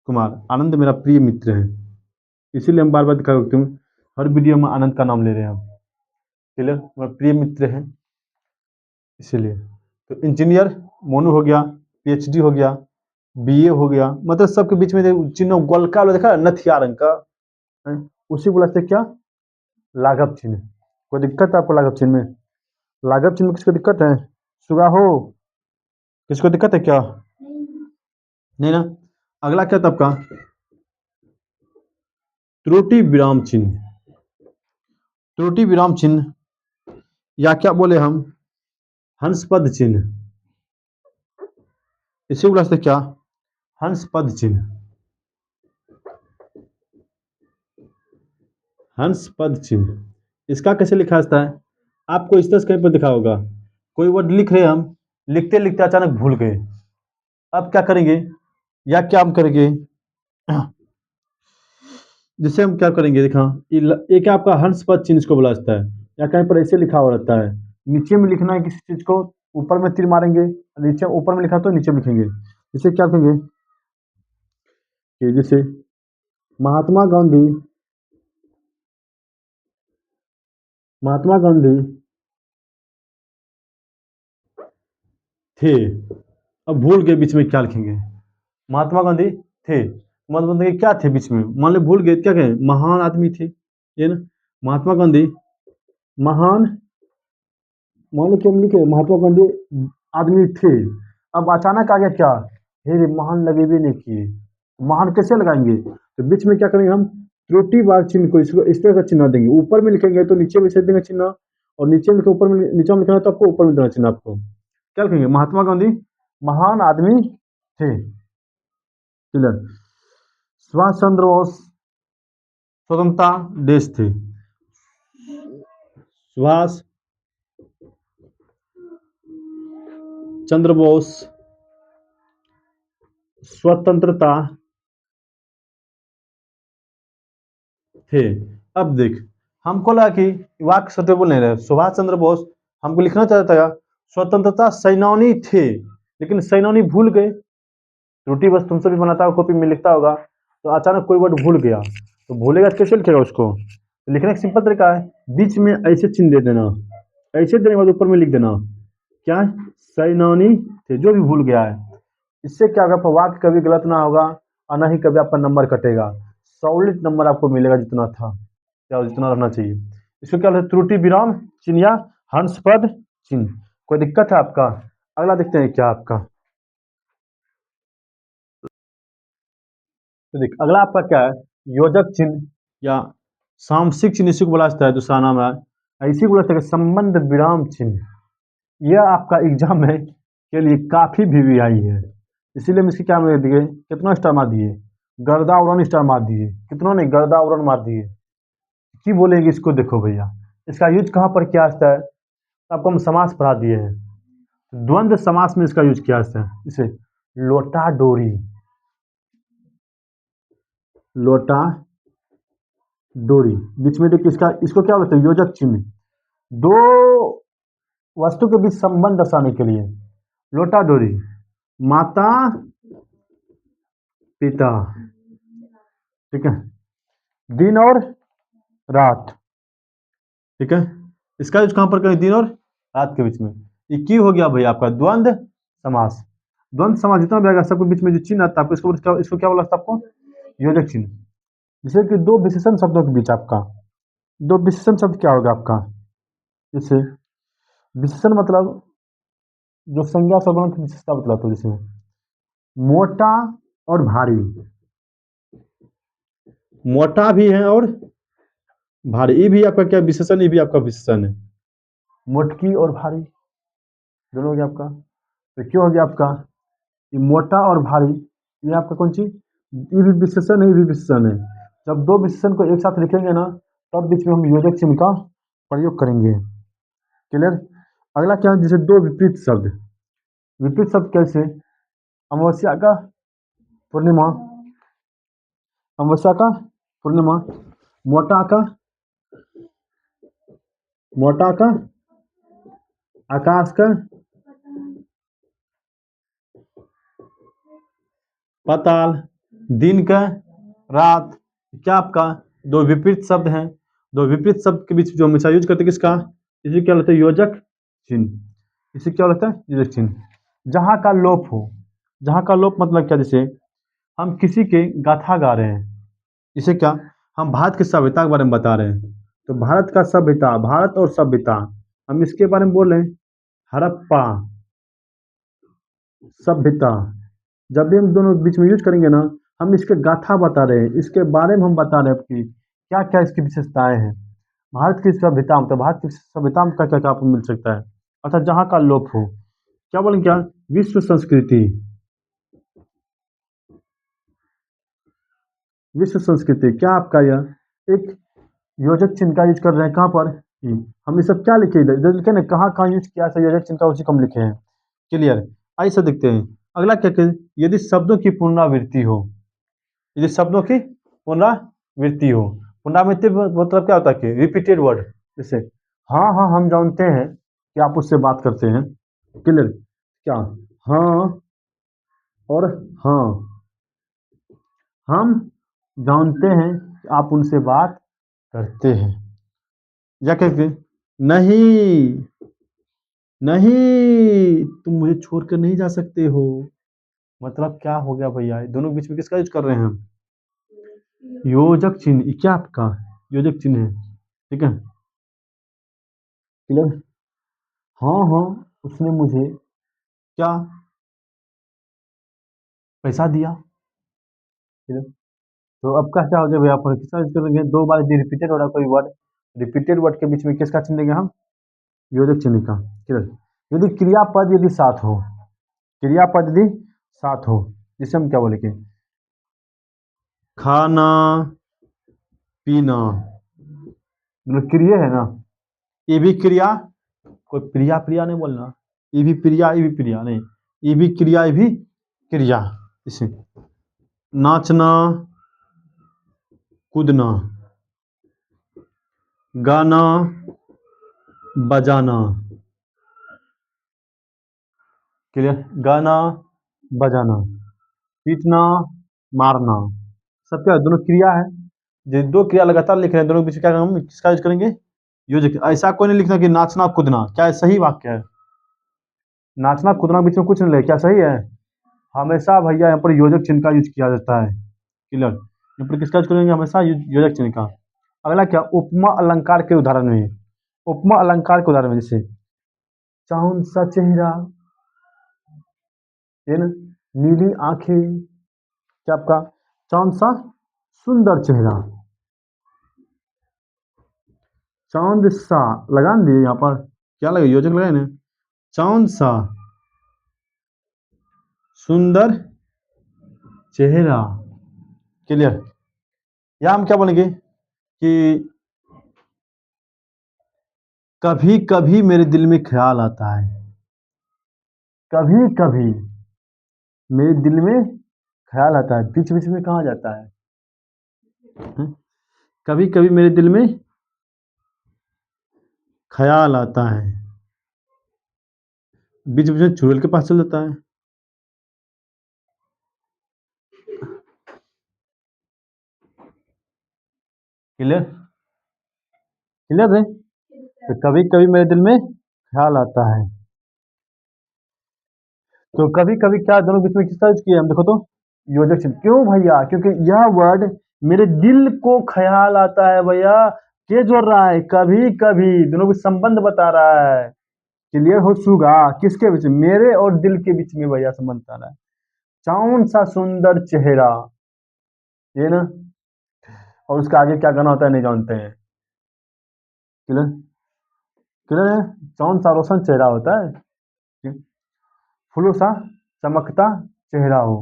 Speaker 1: कुमार। आनंद मेरा प्रिय मित्र है, इसीलिए हम बार बार दिखा सकते हूँ, हर वीडियो में आनंद का नाम ले रहे हैं हम। क्लियर। मेरा प्रिय मित्र है इसीलिए। तो इंजीनियर मोनू हो गया, पीएचडी हो गया, बीए हो गया, मतलब सबके बीच में चिन्ह गोलका वाला देखा, नथिया रंग का है? उसी को लगता है क्या, लाघव चिन्ह। कोई दिक्कत है आपको लाघव चिन्ह में? लाघव चिन्ह में किसको दिक्कत है? सुगा हो, किसको दिक्कत है क्या? नहीं ना। अगला क्या था आपका, त्रुटि विराम चिन्ह। त्रुटि विराम चिन्ह या क्या बोले हम, हंसपद चिन्ह। इसी को लगता है क्या, हंसपद चिन्ह। हंसपद चिन्ह इसका कैसे लिखा जाता है, आपको इस तरह से कहीं पर दिखा होगा। कोई वर्ड लिख रहे हैं हम, लिखते लिखते अचानक भूल गए, अब क्या करेंगे, या क्या हम करेंगे, जिसे हम क्या करेंगे, देखा ये क्या आपका हंसपद चिन्ह इसको बोला जाता है। या कहीं पर ऐसे लिखा हो रहता है, नीचे में लिखना है किसी चीज को, ऊपर में तीर मारेंगे, नीचे ऊपर में लिखा तो नीचे में लिखेंगे। इसे क्या कहेंगे कि जैसे महात्मा गांधी, महात्मा गांधी थे, अब भूल गए बीच में क्या लिखेंगे, महात्मा गांधी थे, मतलब कि क्या थे बीच में, मान लो भूल गए, क्या कहें, महान आदमी थे, ये ना, महात्मा गांधी महान, मान लो कि हम लिखे महात्मा गांधी आदमी थे। अब अचानक आ गया क्या, हे रे महान लगे भी नहीं किए, महान कैसे लगाएंगे, तो बीच में क्या करेंगे हम, त्रुटिवाचक चिन्ह को इसको इस तरह का चिन्ह देंगे, ऊपर में लिखेंगे तो नीचे में से देंगे चिन्ह, और नीचे में लिखे ऊपर में, नीचे में लिखना है तो आपको ऊपर में देना चिन्ह आपको। क्या लिखेंगे, महात्मा गांधी महान आदमी थे। क्लियर। सुभाष चंद्र बोस स्वतंत्रता देश थे। सुभाष चंद्र बोस स्वतंत्रता थे। अब देख, हमको लगा कि वाक्य सत्य नहीं रहे, सुभाष चंद्र बोस हमको लिखना चाहता था स्वतंत्रता सेनानी थे, लेकिन सेनानी भूल गए, त्रुटि बस तुमसे भी बनाता होगा, कॉपी में लिखता होगा, तो अचानक कोई वर्ड भूल गया, तो भूलेगा तो कैसे लिखेगा उसको, तो लिखने का सिंपल तरीका है, बीच में ऐसे चिन्ह दे देना, ऐसे देने के बाद ऊपर में लिख देना क्या, सेनानी थे, जो भी भूल गया है। इससे क्या होगा, वाक्य कभी गलत ना होगा और ना ही कभी आपका नंबर कटेगा, सॉलिड नंबर आपको मिलेगा जितना था या जितना रहना चाहिए। इसको क्या बोलते हैं, त्रुटि विराम चिन्ह या हंसपद चिन्ह। कोई दिक्कत है आपका, अगला देखते हैं क्या आपका, तो देख अगला आपका क्या है, योजक चिन्ह या सामसिक चिन्ह, इसी को बोला जाता है, दूसरा नाम है ऐसी बोला जाता है संबंध विराम चिन्ह। यह आपका एग्जाम में के लिए काफी वीवीआई है, इसीलिए हम इसकी क्या मार दिए, कितना स्टार मार दिए, गर्दा उड़न स्टार मार दिए, कितना नहीं गर्दा उड़न मार दिए। की बोलेंगे इसको, देखो भैया इसका यूज कहाँ पर किया जाता है, आपको हम समास पढ़ा दिए हैं, द्वंद्व समास में इसका यूज किया जाता है। इसे लोटा डोरी, लोटा डोरी, बीच में देखिए इसका, इसको क्या बोलते हैं, योजक चिन्ह, दो वस्तु के बीच संबंध दर्शाने के लिए। लोटा डोरी, माता पिता, ठीक है, दिन और रात, ठीक है, इसका यूज कहां पर करें, दिन और रात के बीच में। ये की हो गया भाई आपका द्वंद्व समास। द्वंद्व समास जितना भी आएगा सबके बीच में जो चिन्ह आता है आपको, इसको क्या बोला था आपको, योजक चिन्ह। जैसे कि दो विशेषण शब्दों के बीच आपका, दो विशेषण शब्द क्या होगा आपका, जैसे विशेषण मतलब जो संज्ञा सर्वनाम की विशेषता बतलाता है, जैसे मोटा और भारी, मोटा भी है और भारी, ये भी आपका क्या विशेषण, ये भी आपका विशेषण है, मोटकी और भारी दोनों हो गया आपका। तो क्यों हो गया आपका, ये मोटा और भारी, ये आपका कौन सी, ये भी विशेषण है, ये भी विशेषण है। जब दो विशेषण को एक साथ लिखेंगे ना, तब बीच में हम योजक चिन्ह का प्रयोग करेंगे। क्लियर। अगला क्या है, जैसे दो विपरीत शब्द, विपरीत शब्द कैसे, अमावस्या का पूर्णिमा, अमावस्या का पूर्णिमा, मोटा का, मोटा का आकाश का पाताल, दिन का रात। क्या आपका दो विपरीत शब्द हैं, दो विपरीत शब्द के बीच जो हमेशा यूज करते हैं किसका, इसे क्या होता है, योजक चिन्ह, इसे क्या होता है, योजक चिन्ह। जहां का लोप हो, जहां का लोप मतलब क्या, जैसे हम किसी के गाथा गा रहे हैं, इसे क्या, हम भारत की सभ्यता के बारे में बता रहे हैं, तो भारत का सभ्यता, भारत और सभ्यता, हम इसके बारे में बोल रहे हैं, हड़प्पा सभ्यता। जब भी हम दोनों बीच में यूज करेंगे ना, हम इसके गाथा बता रहे हैं, इसके बारे में हम बता रहे हैं कि क्या क्या इसकी विशेषताएं हैं, भारत की सभ्यता में, तो भारत की सभ्यता में क्या क्या आपको मिल सकता है, अर्थात जहाँ का लोप हो। क्या बोलेंगे, क्या विश्व संस्कृति, विश्व संस्कृति क्या आपका यह एक योजक चिन्ह का यूज कर रहे हैं, कहाँ पर, हम ये सब क्या लिखे, इधर लिखे ना, कहाँ कहाँ यूज किया है योजक चिन्ह का, उसी को हम लिखे हैं। क्लियर। आइए से देखते हैं अगला क्या कहते हैं, यदि शब्दों की पुनरावृत्ति हो, यदि शब्दों की पुनरावृत्ति हो, पुनरावृत्ति मतलब क्या होता है कि रिपीटेड वर्ड, जैसे हाँ हाँ हम जानते हैं कि आप उससे बात करते हैं। क्लियर। क्या, हाँ और हाँ, हम जानते हैं कि आप उनसे बात करते हैं, या कहते नहीं, नहीं तुम मुझे छोड़कर नहीं जा सकते हो, मतलब क्या हो गया भैया, दोनों बीच में किसका यूज कर रहे हैं हम, योजक चिन्ह। ये क्या आपका योजक चिन्ह है, ठीक है। क्लियर। हाँ हाँ उसने मुझे क्या पैसा दिया। ठीक है? तो अब का क्या हो जाए भैया, पर किसका यूज करेंगे, दो बार यदि रिपीटेड हो रहा कोई वर्ड, रिपीटेड वर्ड के बीच में किसका चिन्ह देंगे हम, योजक चिन्ह का। ठीक है? यदि क्रियापद यदि साथ हो, क्रियापद यदि साथ हो, जिसे हम क्या बोलेंगे, खाना पीना, मतलब क्रिया है ना, ये भी क्रिया, कोई प्रिया प्रिया नहीं बोलना, ये भी प्रिया ये भी प्रिया नहीं, ये भी क्रिया ये भी क्रिया। इसे नाचना कूदना, गाना बजाना, क्लियर, गाना बजाना, पीटना मारना, सब क्या है? दोनों क्रिया है। जो दो क्रिया लगातार लिख रहे हैं, दोनों के बीच क्या हम किसका यूज करेंगे, योजक। ऐसा कोई नहीं लिखना कि नाचना कूदना, क्या सही वाक्य है, नाचना कूदना बीच में कुछ नहीं लगे, क्या सही है, हमेशा भैया यहाँ पर योजक चिन्ह का यूज किया जाता है। क्लियर, यहाँ पर किसका यूज करेंगे, हमेशा योजक चिन्ह का। अगला क्या, उपमा अलंकार के उदाहरण में, उपमा अलंकार के उदाहरण में जैसे चांद सा चेहरा, है ना, नीली आंखें, क्या आपका चांद सा सुंदर चेहरा, चांद सा लगा दिए यहाँ पर, क्या लगे, योजक लगाए ना, चांद सा सुंदर चेहरा। क्लियर, या हम क्या बोलेंगे कि कभी कभी मेरे दिल में ख्याल आता है, कभी कभी मेरे दिल में ख्याल आता है, बीच बीच में कहाँ जाता है, कभी कभी मेरे दिल में ख्याल आता है, बीच बीच में चुड़ैल के पास चल जाता है। क्लियर, क्लियर है, तो कभी कभी मेरे दिल में ख्याल आता है, तो कभी कभी क्या दोनों बीच में किसका यूज किया हम देखो तो, योजक चिन्ह। क्यों भैया, क्योंकि यह वर्ड मेरे दिल को ख्याल आता है भैया, के जोड़ रहा है, कभी कभी, दोनों के संबंध बता रहा है। क्लियर हो सुगा, किसके बीच में, मेरे और दिल के बीच में भैया संबंध बता रहा है। चाउन सा सुंदर चेहरा, ये ना, और उसका आगे क्या गाना होता है नहीं जानते हैं। क्लियर, क्लियर है, चाउन सा रोशन चेहरा होता है, फूलों सा चमकता चेहरा हो,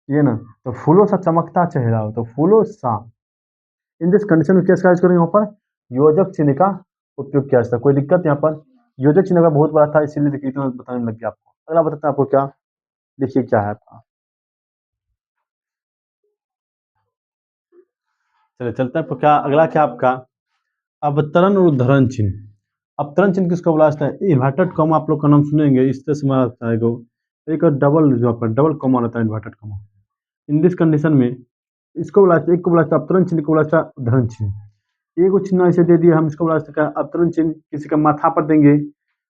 Speaker 1: ये ना, तो फूलों सा चमकता चेहरा हो, तो फूलों सा, इन दिस कंडीशन में कैसे यूज करेंगे, यहाँ पर योजक चिन्ह का उपयोग किया जाता है। कोई दिक्कत यहाँ पर, योजक चिन्ह का बहुत बड़ा था इसीलिए देखिए इतना बताने लग गया आपको। अगला बताते हैं आपको क्या, देखिए क्या है आपका, चलिए चलते हैं आपको क्या, अगला क्या आपका, अवतरण और उद्धरण चिन्ह। अवतरण चिन्ह किसको बोला जाता है, इन्वर्टेड कॉमा, आप लोग का नाम सुनेंगे, इस तरह से माना जाता है एक डबल, जो आपका डबल कॉमा रहता है, inverted comma. In this condition में इसको बोला जाता है, एक को बोला जाता है अवतरण चिन्ह, को बोला जाता है उद्धरण चिन्ह। एक चिन्ह ऐसे दे दिए हम, इसको बोला जाता है अवतरण चिन्ह, किसी का माथा पर देंगे,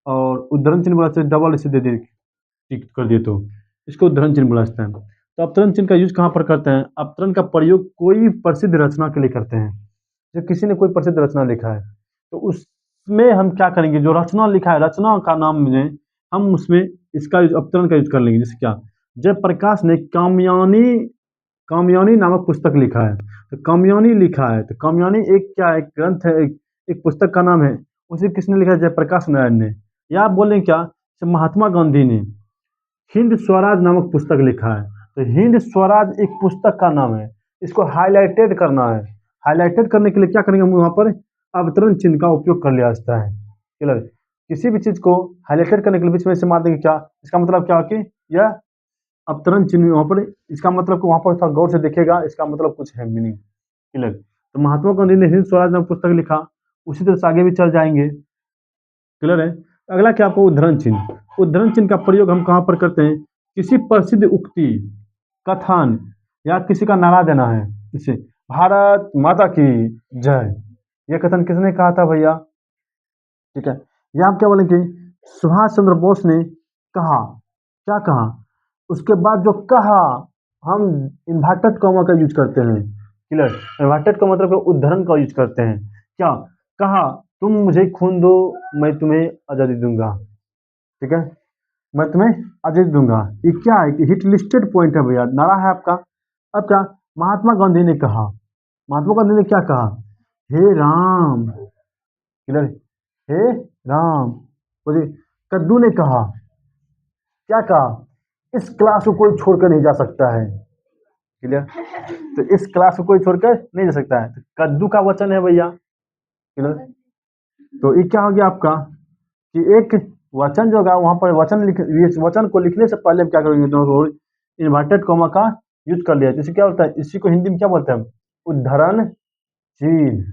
Speaker 1: और उद्धरण चिन्ह बोला जाता है डबल ऐसे दे दे टिक कर दिए तो इसको उद्धरण चिन्ह बोला जाता है। तो अवतरण चिन्ह का यूज कहाँ पर करते हैं, अवतरण का प्रयोग कोई प्रसिद्ध रचना के लिए करते हैं। जब किसी ने कोई प्रसिद्ध रचना लिखा है, तो उसमें हम क्या करेंगे, जो रचना लिखा है, रचना का नाम में हम उसमें इसका अवतरण का यूज कर लेंगे। जैसे क्या, जयप्रकाश ने कामयानी, कामयानी नामक पुस्तक लिखा है, तो कामयानी लिखा है, तो कामयानी एक क्या है, एक ग्रंथ है, एक पुस्तक का नाम है, उसे किसने लिखा है, जयप्रकाश नारायण ने। या आप बोलें क्या, महात्मा गांधी ने हिंद स्वराज नामक पुस्तक लिखा है, तो हिंद स्वराज एक पुस्तक का नाम है, इसको हाईलाइटेड करना है। हाईलाइटेड करने के लिए क्या करेंगे हम, वहां पर अवतरण चिन्ह का उपयोग कर लिया जाता है। क्लियर, किसी भी चीज को हाईलाइटेड करने के लिए बीच में से मार देंगे, क्या इसका मतलब क्या हो कि यह अवतरण चिन्ह वहां पर, इसका मतलब कि वहां पर थोड़ा गौर से देखेगा, इसका मतलब कुछ है मीनिंग। क्लियर, तो महात्मा गांधी ने हिंद स्वराज नामक पुस्तक लिखा, उसी तरह से आगे भी चल जाएंगे। क्लियर है, अगला क्या आपको, उद्धरण चिन्ह। उद्धरण चिन्ह का प्रयोग हम कहाँ पर करते हैं, किसी प्रसिद्ध उक्ति, कथन, या किसी का नारा देना है, जैसे भारत माता की जय, यह कथन किसने कहा था भैया। ठीक है, या आप क्या बोलेंगे, सुभाष चंद्र बोस ने कहा, क्या कहा, उसके बाद जो कहा, हम इन्वर्टेड कॉमा का यूज करते हैं। क्लियर, इन्वर्टेड का मतलब उद्धरण का यूज करते हैं, क्या कहा, तुम मुझे खून दो मैं तुम्हें आजादी दूंगा। ठीक है, मैं तुम्हें आदेश दूंगा। ये क्या है कि हिट लिस्टेड पॉइंट है भैया, नारा है आपका। अब क्या महात्मा गांधी ने कहा, महात्मा गांधी ने क्या कहा? हे राम, किधर? हे राम। बोलिए, कद्दू ने कहा, क्या कहा? इस क्लास को कोई छोड़कर नहीं जा सकता है। क्लियर? तो इस क्लास को कोई छोड़कर नहीं जा सकता है, तो कद्दू का वचन है भैया। क्लियर? तो ये क्या हो गया आपका कि एक वचन जो होगा वहां पर वचन इस वचन को लिखने से पहले क्या करोगे, तो इन्वर्टेड कॉमा का यूज कर लिया। इसे क्या बोलता है? इसी को हिंदी में क्या बोलते हैं? उद्धरण चिन्ह।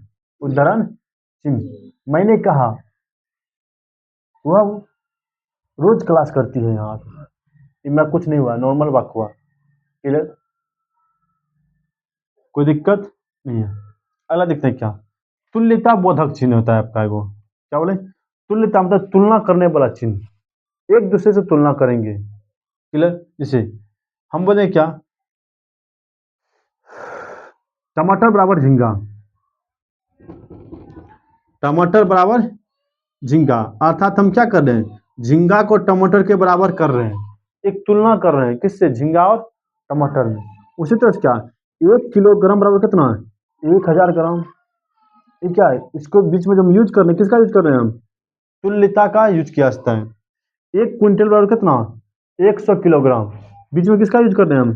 Speaker 1: उद्धरण चिन्ह। मैंने कहा, वह रोज क्लास करती है यहाँ। मैं कुछ नहीं हुआ, नॉर्मल वाक हुआ। क्लियर? कोई दिक्कत नहीं है। अगला देखते हैं क्या तुल्यता बोधक चिन्ह होता है आपका। वो क्या बोले? तुल्यता मतलब तुलना करने वाला चिन्ह, एक दूसरे से तुलना करेंगे। क्लियर? जैसे हम बोले क्या, टमाटर बराबर झींगा, टमाटर बराबर झींगा, अर्थात हम क्या कर रहे हैं? झींगा को टमाटर के बराबर कर रहे हैं, एक तुलना कर रहे हैं। किससे? झींगा और टमाटर में। उसी तरह से क्या 1 किलोग्राम बराबर कितना? 1000 ग्राम। ये क्या है? इसको बीच में जब यूज कर रहे हैं, किसका यूज कर रहे हैं हम? तुल्यता का यूज किया जाता है। 1 क्विंटल बराबर कितना? 100 किलोग्राम। बीच में किसका यूज कर रहे हैं हम?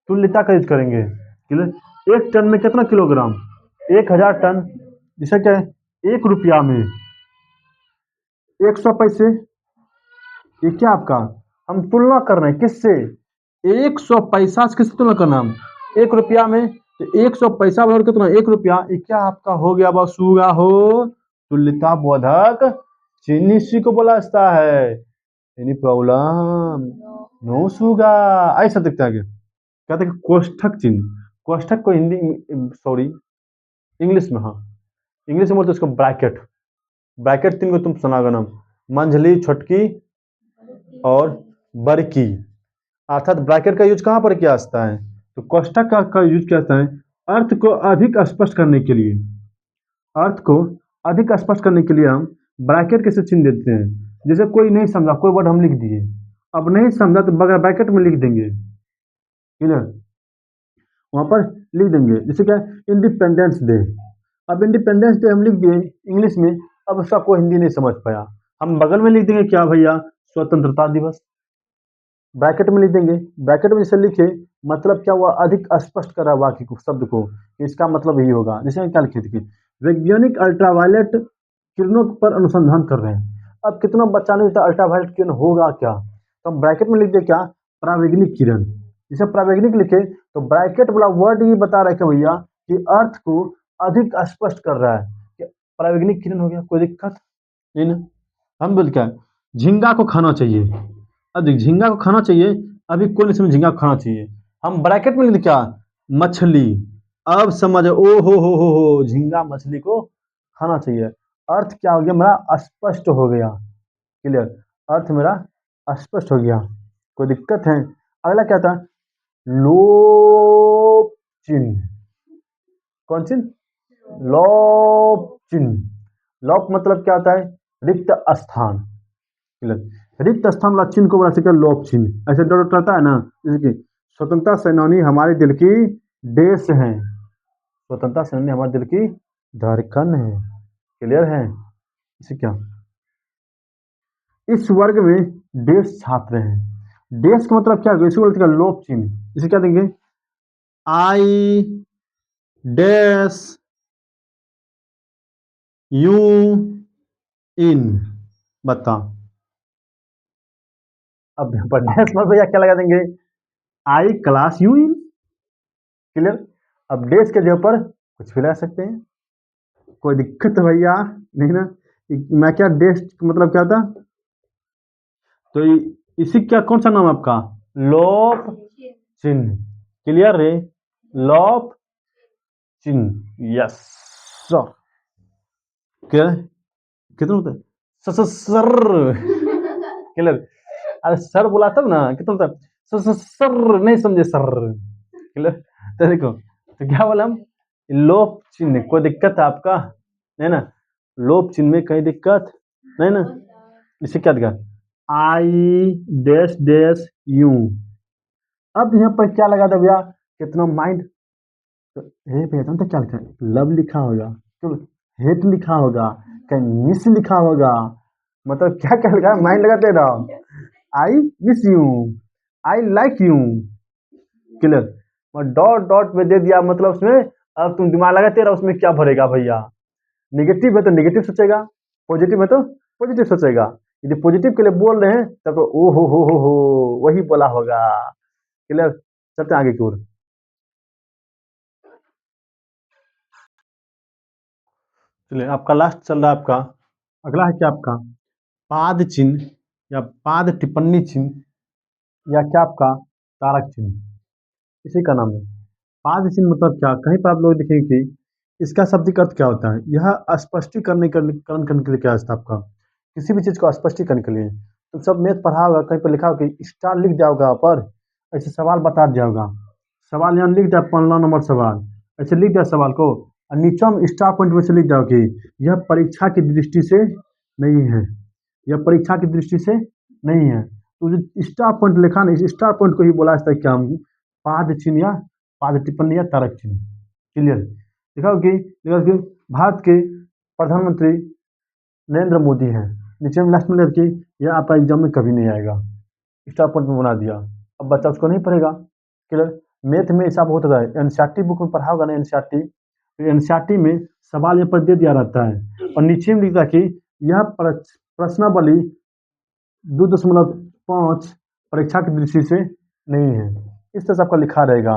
Speaker 1: तुल्यता का यूज करेंगे। क्लियर? 1 टन में कितना किलोग्राम? 1000 टन। जैसे क्या है? 1 रुपया में 100 पैसे। ये क्या आपका? हम तुलना कर रहे हैं किससे? 100 पैसा से किससे तुलना करना हम? 1 रुपया में। तो 100 पैसा बराबर कितना? 1 रुपया। ये क्या आपका हो गया? बस हुआ हो तुल्यता बोधक चिन्ह, इसी को बोला जाता है। Any problem? नो सुगा। ऐसा दिखता है। कहते हैं कोष्ठक चिन्ह। कोष्ठक को हिंदी, सॉरी, इंग्लिश में, हाँ इंग्लिश में बोलते हैं उसको ब्रैकेट। ब्रैकेट तीन को तुम सुनागा नाम, मंझली, छोटकी और बड़की। अर्थात ब्रैकेट का यूज कहाँ पर किया जाता है? तो कोष्ठक का यूज किया जाता है अर्थ को अधिक स्पष्ट करने के लिए। अर्थ को अधिक स्पष्ट करने के लिए हम ब्रैकेट कैसे चिन्ह देते हैं। जैसे कोई नहीं समझा, कोई वर्ड हम लिख दिए, अब नहीं समझा तो बगैर ब्रैकेट में लिख देंगे। क्लियर? वहां पर लिख देंगे। जैसे क्या इंडिपेंडेंस डे, अब इंडिपेंडेंस डे हम लिख दिए इंग्लिश में, अब उसका कोई हिंदी नहीं समझ पाया, हम बगल में लिख देंगे क्या भैया? स्वतंत्रता दिवस। ब्रैकेट में लिख देंगे। ब्रैकेट में जैसे लिखे, मतलब क्या हुआ? अधिक स्पष्ट करा वाक्य को, शब्द को, कि इसका मतलब यही होगा। जैसे क्या लिखे थे? वैज्ञानिक अल्ट्रावायलेट किरणों पर अनुसंधान कर रहे हैं। अब कितना बच्चा नहीं था अल्ट्रावायलेट किरण होगा क्या, तो हम ब्रैकेट में लिख दे क्या? प्रावैग्निक किरण। जैसे प्रावैग्निक लिखे तो ब्रैकेट वाला वर्ड ही बता रहे भैया कि अर्थ को अधिक स्पष्ट कर रहा है कि प्रावैग्निक किरण हो गया। कोई दिक्कत नहीं ना? हम बोल क्या, झींगा को खाना चाहिए। अब देख, झींगा को खाना चाहिए, अभी कोई नहीं समझ झींगा को खाना चाहिए, हम ब्रैकेट में लिख दे क्या? मछली। अब समझ, ओ हो, झींगा मछली को खाना चाहिए। अर्थ क्या हो गया मेरा? स्पष्ट हो गया। क्लियर? अर्थ मेरा स्पष्ट हो गया। कोई दिक्कत है? अगला क्या था? लोप चिन्ह। कौन चिन्ह? लोप चिन्ह। लोप मतलब क्या होता है? रिक्त स्थान। क्लियर? रिक्त स्थान वाला चिन्ह को बोला जाता है लोप चिन्ह। ऐसे डर रहता है ना, जैसे कि स्वतंत्रता सेनानी हमारे दिल की देश है, स्वतंत्रता सेनानी हमारे दिल की धड़कन है। क्लियर है? इसे क्या, इस वर्ग में देश छात्र हैं। देश का मतलब क्या? इसी बोलते हैं लोप चिन्ह। इसे क्या देंगे? I dash you in. बता, अब यहाँ पर डैश में भैया क्या लगा देंगे? आई क्लास यू इन। क्लियर? अब डैश के जगह पर कुछ भी लगा सकते हैं, कोई दिक्कत है भैया नहीं ना? मैं क्या डैश मतलब क्या था? तो इसी क्या, कौन सा नाम है आपका? लोप चिन्ह। क्लियर रे? लोप चिन्ह। Yes sir. क्या कितना होता है? सर। क्लियर? अरे सर बोला तब ना, कितना होता है? सर नहीं समझे सर। क्लियर? तो देखो, तो क्या बोला हम? लोप चिन्ह। कोई दिक्कत है आपका? नहीं ना? लोप चिन्ह में कहीं दिक्कत नहीं ना? इसे क्या दिखा? I dash dash you. अब यहाँ पर क्या लगा था भैया, कितना माइंड, हे भैया तो क्या लिखा है, लव लिखा होगा, तो हेट लिखा होगा, कहीं मिस लिखा होगा, मतलब क्या क्या लिखा है, माइंड लगाते रहो। I miss you, I like you, clear. और डॉट डॉट में दे दिया, मतलब उसमें अब तुम दिमाग लगाते रहो, उसमें क्या भरेगा भैया। नेगेटिव है तो नेगेटिव सोचेगा, पॉजिटिव है तो पॉजिटिव सोचेगा। यदि पॉजिटिव के लिए बोल रहे हैं तब तो ओ हो वही बोला होगा, क्लियर। चलते हैं आगे की ओर। चलिए आपका लास्ट चल रहा है आपका, अगला है क्या आपका, पाद चिन्ह या पाद टिप्पणी चिन्ह या क्या आपका तारक चिन्ह, इसी का नाम है। पाद चिन्ह मतलब क्या, कहीं पर आप लोग देखेंगे कि इसका शाब्दिक अर्थ क्या होता है, यह स्पष्टीकरण करण करने के लिए क्या है आपका, किसी भी चीज को स्पष्टीकरण के लिए। तो सब मैथ पढ़ा होगा, कहीं पर लिखा होगा कि स्टार लिख दिया होगा पर, ऐसे सवाल बता दिया होगा, सवाल यहाँ लिख दिया 15 नंबर सवाल, ऐसे लिख दिया सवाल को, और नीचे में स्टार पॉइंट में से लिख दिया कि यह परीक्षा की दृष्टि से नहीं है, यह परीक्षा की दृष्टि से नहीं है। तो जो स्टार पॉइंट लिखा ना, इस स्टार पॉइंट को ही बोला जाता है क्या, हम पाद चिन्ह या पाद टिप्पणी या तारक चिन्ह, क्लियर। देखा कि भारत के प्रधानमंत्री नरेंद्र मोदी हैं, नीचे में लास्ट में लिखा कि यह आपका एग्जाम में कभी नहीं आएगा, स्टार पॉइंट में बना दिया। अब बच्चा उसको नहीं पढ़ेगा, क्लियर। मैथ में ऐसा बहुत होता है, एनसीईआरटी बुक में पढ़ा होगा ना, एनसीईआरटी, तो एनसीईआरटी में सवाल यहाँ पर दे दिया रहता है, और नीचे में लिखा कि यह प्रश्नावली 2.5 परीक्षा की दृष्टि से नहीं है, इस तरह से आपका लिखा रहेगा।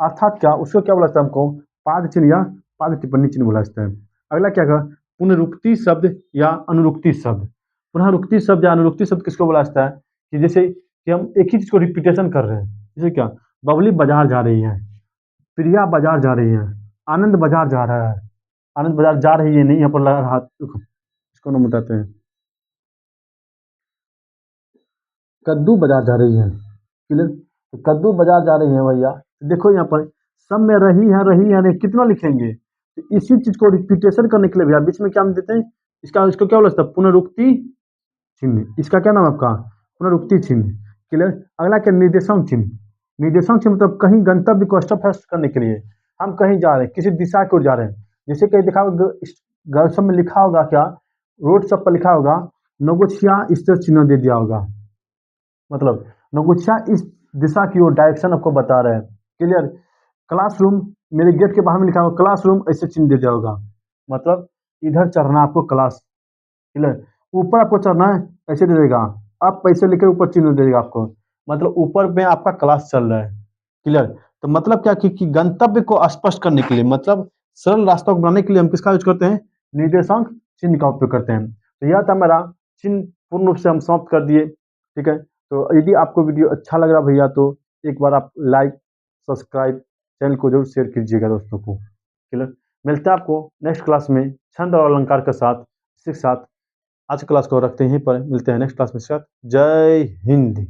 Speaker 1: अर्थात क्या, उसको क्या बोला जाता है हमको, पाद चिन्ह या पाद टिप्पणी चिन्ह बोला जाता है। अगला क्या कहा, पुनरुक्ति शब्द या अनुरुक्ति शब्द। पुनरुक्ति शब्द या अनुरुक्ति शब्द किसको बोला जाता है, कि जैसे कि हम एक ही चीज को रिपीटेशन कर रहे हैं, जैसे क्या, बबली बाजार जा रही है, प्रिया बाजार जा रही है, आनंद बाजार जा रहा है, आनंद बाजार जा रही है नहीं, यहाँ पर लगा रहा, इसको नाम बताते हैं, कद्दू बाजार जा रही है, क्लियर। तो कद्दू बाजार जा रही है भैया, देखो यहाँ पर सब में रही है नहीं, कितना लिखेंगे, तो इसी चीज को रिपीटेशन करने के लिए भैया बीच में क्या हम देते हैं, इसका इसको क्या बोला जाता है, पुनरुक्ति चिन्ह, इसका क्या नाम है आपका, पुनरुक्ति चिन्ह, क्लियर। अगला क्या, निर्देशांक चिन्ह। निर्देशांक चिन्ह मतलब कहीं गंतव्य को स्पष्ट करने के लिए, हम कहीं जा रहे हैं, किसी दिशा की ओर जा रहे हैं, जैसे कहीं दिखा होगा, सब में लिखा होगा क्या, रोड सब पर लिखा होगा नगोछिया, इस तरह चिन्ह दे दिया होगा, मतलब नगुच्छा इस दिशा की ओर डायरेक्शन आपको बता रहा है, क्लियर। क्लासरूम, मेरे गेट के बाहर में लिखा होगा क्लासरूम, ऐसे चिन्ह दे दिया होगा, मतलब इधर चढ़ना आपको क्लास, क्लियर। ऊपर आपको चढ़ना है, ऐसे दे देगा, आप पैसे लेकर ऊपर चिन्ह दे देगा आपको, मतलब ऊपर में आपका क्लास चल रहा है, क्लियर। तो मतलब क्या कि गंतव्य को स्पष्ट करने के लिए, मतलब सरल रास्ता को बनाने के लिए हम किसका यूज करते हैं, निर्देशांक चिन्ह का उपयोग करते हैं। तो यह था मेरा चिन्ह, पूर्ण रूप से हम समाप्त कर दिए, ठीक है। तो यदि आपको वीडियो अच्छा लग रहा भैया तो एक बार आप लाइक, सब्सक्राइब, चैनल को जरूर शेयर कीजिएगा दोस्तों को, क्लियर। मिलते हैं आपको नेक्स्ट क्लास में छंद और अलंकार के साथ, इसी के साथ आज क्लास को रखते हैं यहीं पर, मिलते हैं नेक्स्ट क्लास में। जय हिंद।